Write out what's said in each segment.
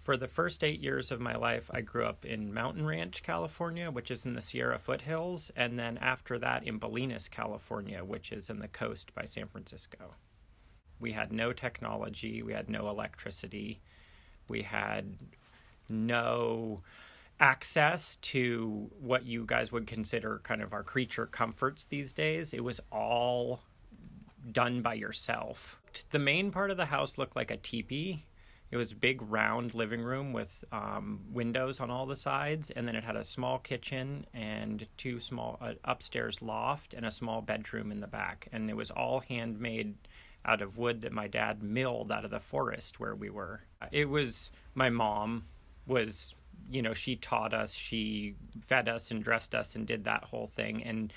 For the first 8 years of my life, I grew up in Mountain Ranch, California, which is in the Sierra foothills, and then after that in Bolinas, California, which is in the coast by San Francisco. We had no technology, we had no electricity, we had no access to what you guys would consider kind of our creature comforts these days. It was all done by yourself. The main part of the house looked like a teepee. It was a big round living room with windows on all the sides, and then it had a small kitchen and two small upstairs loft and a small bedroom in the back. And it was all handmade out of wood that my dad milled out of the forest where we were. It was, my mom was, she taught us, she fed us and dressed us and did that whole thing. And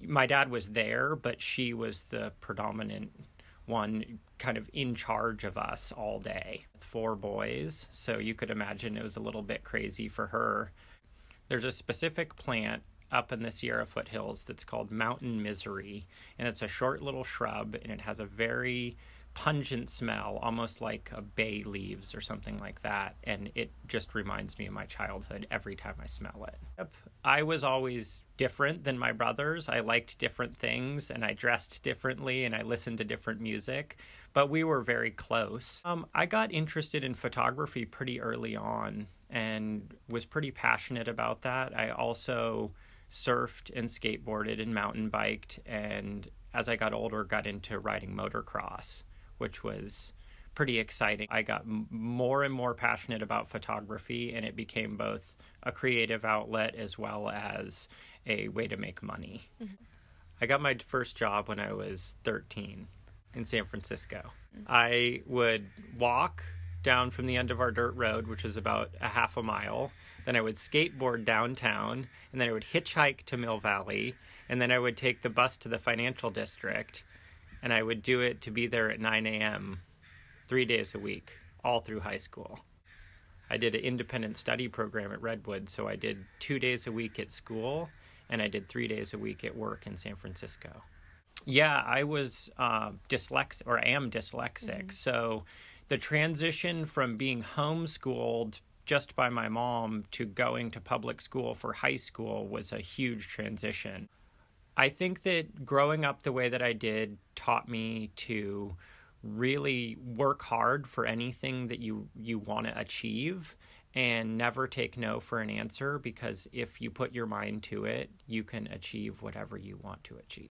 my dad was there, but she was the predominant one kind of in charge of us all day. 4 boys, so you could imagine it was a little bit crazy for her. There's a specific plant up in the Sierra foothills that's called mountain misery, and it's a short little shrub, and it has a very pungent smell, almost like a bay leaves or something like that, and it just reminds me of my childhood every time I smell it. Yep. I was always different than my brothers. I liked different things, and I dressed differently, and I listened to different music, but we were very close. I got interested in photography pretty early on and was pretty passionate about that. I also surfed and skateboarded and mountain biked, and as I got older, got into riding motocross, which was pretty exciting. I got more and more passionate about photography, and it became both a creative outlet as well as a way to make money. Mm-hmm. I got my first job when I was 13 in San Francisco. Mm-hmm. I would walk down from the end of our dirt road, which is about a half a mile. Then I would skateboard downtown, and then I would hitchhike to Mill Valley, and then I would take the bus to the financial district, and I would do it to be there at 9 a.m. 3 days a week, all through high school. I did an independent study program at Redwood, so I did 2 days a week at school, and I did 3 days a week at work in San Francisco. Yeah, I was dyslexic, or am dyslexic, mm-hmm. So the transition from being homeschooled just by my mom to going to public school for high school was a huge transition. I think that growing up the way that I did taught me to really work hard for anything that you want to achieve and never take no for an answer, because if you put your mind to it, you can achieve whatever you want to achieve.